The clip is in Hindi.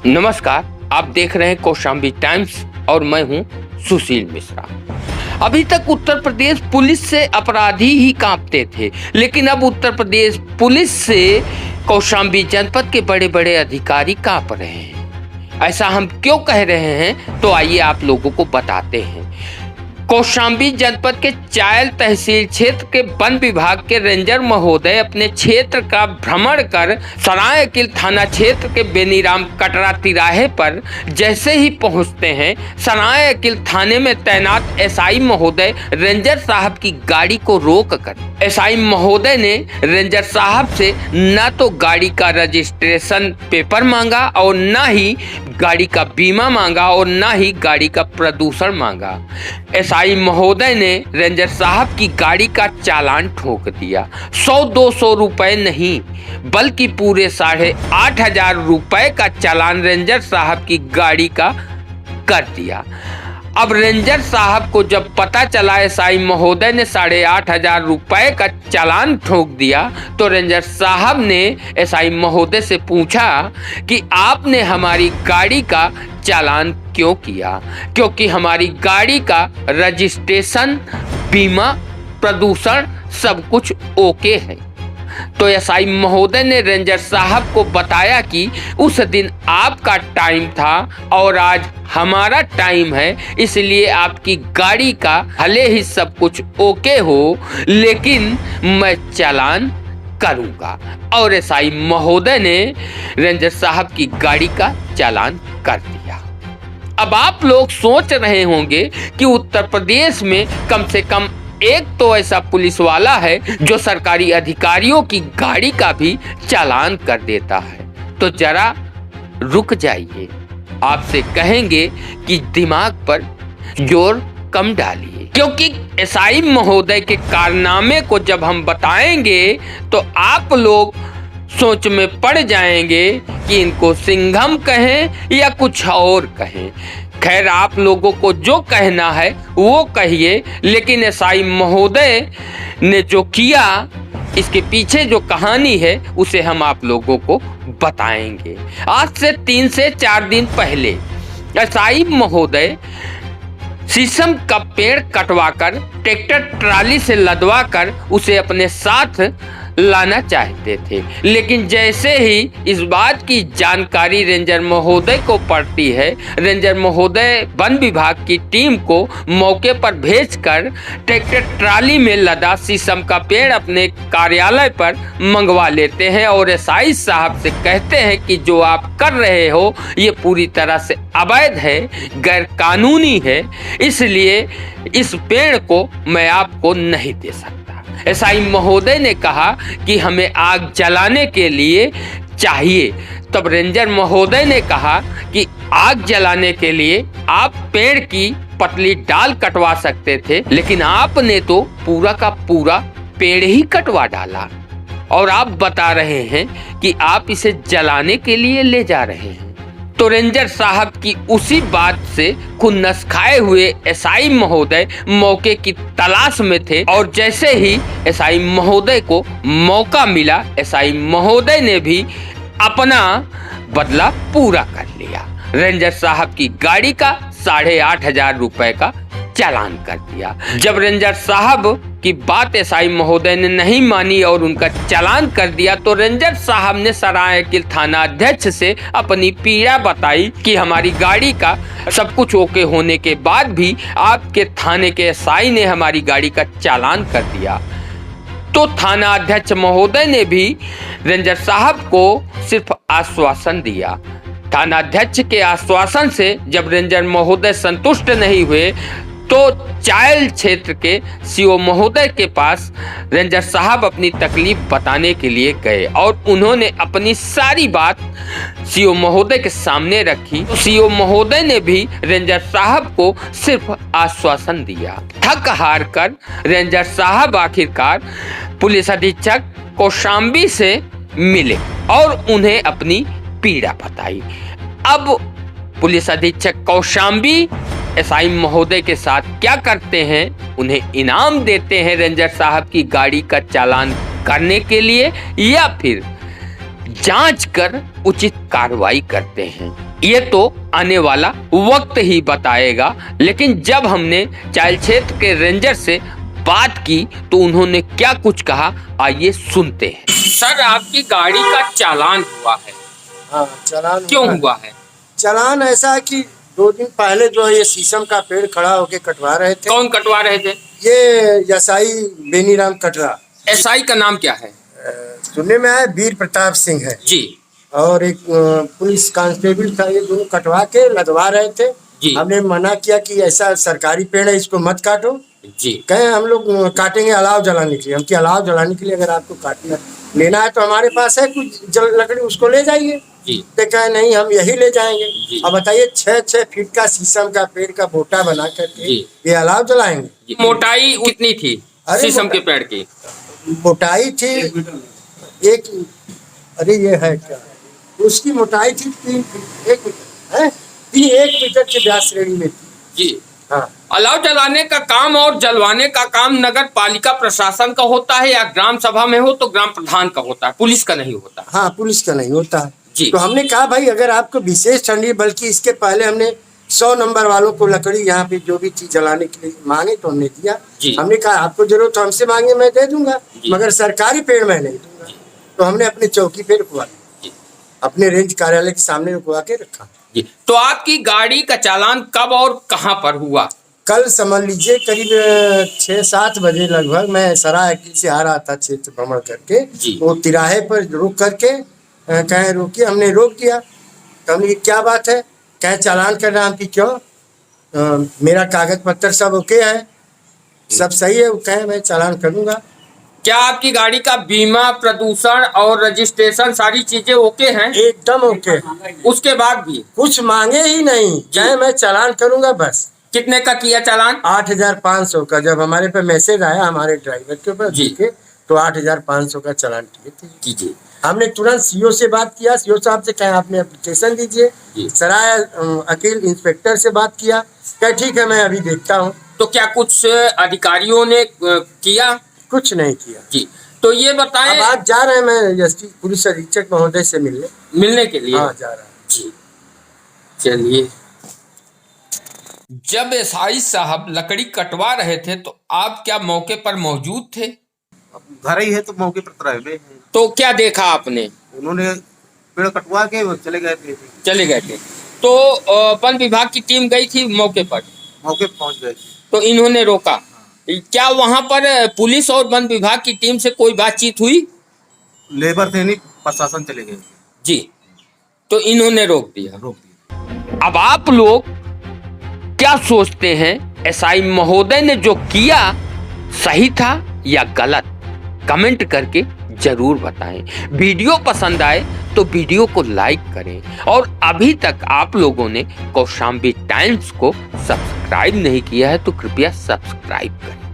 नमस्कार, आप देख रहे हैं कौशाम्बी टाइम्स और मैं हूं सुशील मिश्रा। अभी तक उत्तर प्रदेश पुलिस से अपराधी ही कांपते थे, लेकिन अब उत्तर प्रदेश पुलिस से कौशाम्बी जनपद के बड़े बड़े अधिकारी कांप रहे हैं। ऐसा हम क्यों कह रहे हैं, तो आइए आप लोगों को बताते हैं। कौशाम्बी जनपद के चायल तहसील क्षेत्र के वन विभाग के रेंजर महोदय अपने क्षेत्र का भ्रमण कर सरायकील थाना क्षेत्र के बेनीराम कटरा तिराहे पर जैसे ही पहुंचते हैं, सरायकील थाने में तैनात एसआई महोदय रेंजर साहब की गाड़ी को रोककर एसआई महोदय ने रेंजर साहब से न तो गाड़ी का रजिस्ट्रेशन पेपर मांगा और न ही गाड़ी का बीमा मांगा और न ही गाड़ी का प्रदूषण मांगा। एसआई महोदय ने रेंजर साहब की गाड़ी का चालान ठोक दिया। 100-200 रुपए नहीं, बल्कि पूरे 8,500 रुपए का चालान रेंजर साहब की गाड़ी का कर दिया। अब रेंजर साहब को जब पता चला एसआई महोदय ने 8,500 रुपए का चालान ठोक दिया, तो रेंजर साहब ने एसआई महोदय से पूछा कि आपने हमारी गाड़ी का चालान क्यों किया? क्योंकि हमारी गाड़ी का रजिस्ट्रेशन, बीमा, प्रदूषण सब कुछ ओके है। तो एसआई महोदय ने रेंजर साहब को बताया कि उस दिन आपका टाइम था और आज हमारा टाइम है, इसलिए आपकी गाड़ी का भले ही सब कुछ ओके हो, लेकिन मैं चालान करूंगा। और एसआई महोदय ने रेंजर साहब की गाड़ी का चालान कर दिया। अब आप लोग सोच रहे होंगे कि उत्तर प्रदेश में कम से कम एक तो ऐसा पुलिस वाला है जो सरकारी अधिकारियों की गाड़ी का भी चालान कर देता है। तो जरा रुक जाइए, आपसे कहेंगे कि दिमाग पर जोर कम डालिए, क्योंकि एसआई महोदय के कारनामे को जब हम बताएंगे तो आप लोग सोच में पड़ जाएंगे कि इनको सिंघम कहें या कुछ और कहें। खैर, आप लोगों को जो कहना है वो कहिए, लेकिन एसआई महोदय ने जो किया, इसके पीछे जो कहानी है उसे हम आप लोगों को बताएंगे। आज से 3 से 4 दिन पहले एसआई महोदय शीशम का पेड़ कटवाकर ट्रैक्टर ट्राली से लदवाकर उसे अपने साथ लाना चाहते थे, लेकिन जैसे ही इस बात की जानकारी रेंजर महोदय को पड़ती है, रेंजर महोदय वन विभाग की टीम को मौके पर भेजकर ट्रैक्टर ट्राली में लदा शीशम का पेड़ अपने कार्यालय पर मंगवा लेते हैं और एसआई साहब से कहते हैं कि जो आप कर रहे हो ये पूरी तरह से अवैध है, गैर कानूनी है, इसलिए इस पेड़ को मैं आपको नहीं दे सकता। एसआई महोदय ने कहा कि हमें आग जलाने के लिए चाहिए। तब रेंजर महोदय ने कहा कि आग जलाने के लिए आप पेड़ की पतली डाल कटवा सकते थे, लेकिन आपने तो पूरा का पूरा पेड़ ही कटवा डाला और आप बता रहे हैं कि आप इसे जलाने के लिए ले जा रहे हैं। तो रेंजर साहब की उसी बात से खुन्नस खाए हुए एसआई महोदय मौके की तलाश में थे और जैसे ही एसआई महोदय को मौका मिला, एसआई महोदय ने भी अपना बदला पूरा कर लिया। रेंजर साहब की गाड़ी का 8,500 रुपए का चालान कर दिया। जब रेंजर साहब की बात एसआई महोदय ने नहीं मानी और उनका चालान कर दिया, तो रेंजर साहब ने सरायकील थाना अध्यक्ष से अपनी पीड़ा बताई कि हमारी गाड़ी का सब कुछ ओके होने के बाद भी आपके थाने के एसआई ने हमारी गाड़ी का चालान कर दिया। तो थाना अध्यक्ष महोदय ने भी रेंजर साहब को सिर्फ आश्वासन दिया। थाना अध्यक्ष के आश्वासन से जब रेंजर महोदय संतुष्ट नहीं हुए, तो चायल क्षेत्र के सीओ महोदय के पास रेंजर साहब अपनी तकलीफ बताने के लिए गए और उन्होंने अपनी सारी बात सीओ महोदय के सामने रखी। तो सीओ महोदय ने भी रेंजर साहब को सिर्फ आश्वासन दिया। थक हार कर रेंजर साहब आखिरकार पुलिस अधीक्षक कौशाम्बी से मिले और उन्हें अपनी पीड़ा बताई। अब पुलिस अधीक्षक कौशाम्बी एसआई महोदय के साथ क्या करते हैं, उन्हें इनाम देते हैं रेंजर साहब की गाड़ी का चालान करने के लिए, या फिर जांच कर उचित कार्रवाई करते हैं। ये तो आने वाला वक्त ही बताएगा, लेकिन जब हमने चाइल क्षेत्र के रेंजर से बात की तो उन्होंने क्या कुछ कहा, आइए सुनते हैं। सर, आपकी गाड़ी का चालान हुआ है? हाँ, चालान क्यों हुआ है? चालान ऐसा है कि 2 दिन पहले जो है ये शीशम का पेड़ खड़ा होके कटवा रहे थे। कौन कटवा रहे थे? ये एसआई बेनीराम कटरा। एसआई का नाम क्या है? सुनने में आया वीर प्रताप सिंह है जी। और एक पुलिस कांस्टेबल था। ये दोनों कटवा के लदवा रहे थे जी। हमने मना किया कि ऐसा सरकारी पेड़ है, इसको मत काटो जी। कहे हम लोग काटेंगे अलाव जलाने के लिए। हम कि अलाव जलाने के लिए अगर आपको काटना लेना है तो हमारे पास है कुछ लकड़ी, उसको ले जाइए। तो कहे नहीं, हम यही ले जाएंगे। अब बताइए 6-6 फीट का शीशम का पेड़ का बोटा बना करके ये अलाव जलाएंगे। मोटाई कितनी थी शीशम के पेड़ की? मोटाई थी एक, अरे ये है क्या, उसकी मोटाई थी 3 फीट 1 मीटर है, 1 मीटर के व्यास श्रेणी में थी। जी। हाँ। अलाव जलाने का काम और जलवाने का काम नगर पालिका प्रशासन का होता है, या ग्राम सभा में हो तो ग्राम प्रधान का होता है, पुलिस का नहीं होता? हाँ, पुलिस का नहीं होता है। जी। तो हमने कहा भाई अगर आपको विशेष ठंडी, बल्कि इसके पहले हमने 100 नंबर वालों को लकड़ी यहाँ पे जो भी चीज जलाने के लिए मांगे तो हमने दिया। हमने कहा आपको जरूरत हो हमसे मांगे, मैं दे दूंगा, मगर सरकारी पेड़ मैं नहीं दूंगा। तो हमने अपनी चौकी पे रुकवा, अपने रेंज कार्यालय के सामने रुकवा के रखा। तो आपकी गाड़ी का चालान कब और कहाँ पर हुआ? कल समझ लीजिए करीब 6-7 बजे लगभग मैं सराय से आ रहा था क्षेत्र भ्रमण करके। वो तिराहे पर रुक करके कहे रोकिए, हमने रोक दिया। तो हमने क्या बात है, कहे चालान करना। हम की क्यों, मेरा कागज पत्र सब ओके है, सब सही है। वो कहे मैं चालान करूंगा। क्या आपकी गाड़ी का बीमा, प्रदूषण और रजिस्ट्रेशन सारी चीजें ओके हैं? एकदम ओके। उसके बाद भी कुछ मांगे ही नहीं, कहे मैं चालान करूंगा बस। कितने का किया चालान? 8,500 का। जब हमारे पे मैसेज आया हमारे ड्राइवर के ऊपर के, तो 8,500 का चालान किए थे। हमने तुरंत सीओ से बात किया, सीओ साहब से कहे आपने एप्लीकेशन दीजिए। सराय अकील इंस्पेक्टर से बात किया, कहे ठीक है मैं अभी देखता हूँ। तो क्या कुछ अधिकारियों ने किया? कुछ नहीं किया। जी। तो ये बताएं, अब आज जा रहे हैं, मैं पुलिस अधीक्षक महोदय से मिलने के लिए। हाँ, जा रहा है। जी, चलिए। जब एसआई साहब लकड़ी कटवा रहे थे तो आप क्या मौके पर मौजूद थे? घर ही है तो मौके पर ड्राइवे। तो क्या देखा आपने? उन्होंने पेड़ कटवा के वो चले गए थे। तो वन विभाग की टीम गई थी मौके पर? मौके पर पहुंच गए। तो इन्होंने रोका। क्या वहां पर पुलिस और वन विभाग की टीम से कोई बातचीत हुई? लेबर थे नहीं, प्रशासन चले गए। जी। तो इन्होंने रोक दिया। अब आप लोग क्या सोचते हैं, एसआई महोदय ने जो किया सही था या गलत? कमेंट करके जरूर बताएं। वीडियो पसंद आए तो वीडियो को लाइक करें, और अभी तक आप लोगों ने कौशाम्बी टाइम्स को सब्सक्राइब नहीं किया है तो कृपया सब्सक्राइब करें।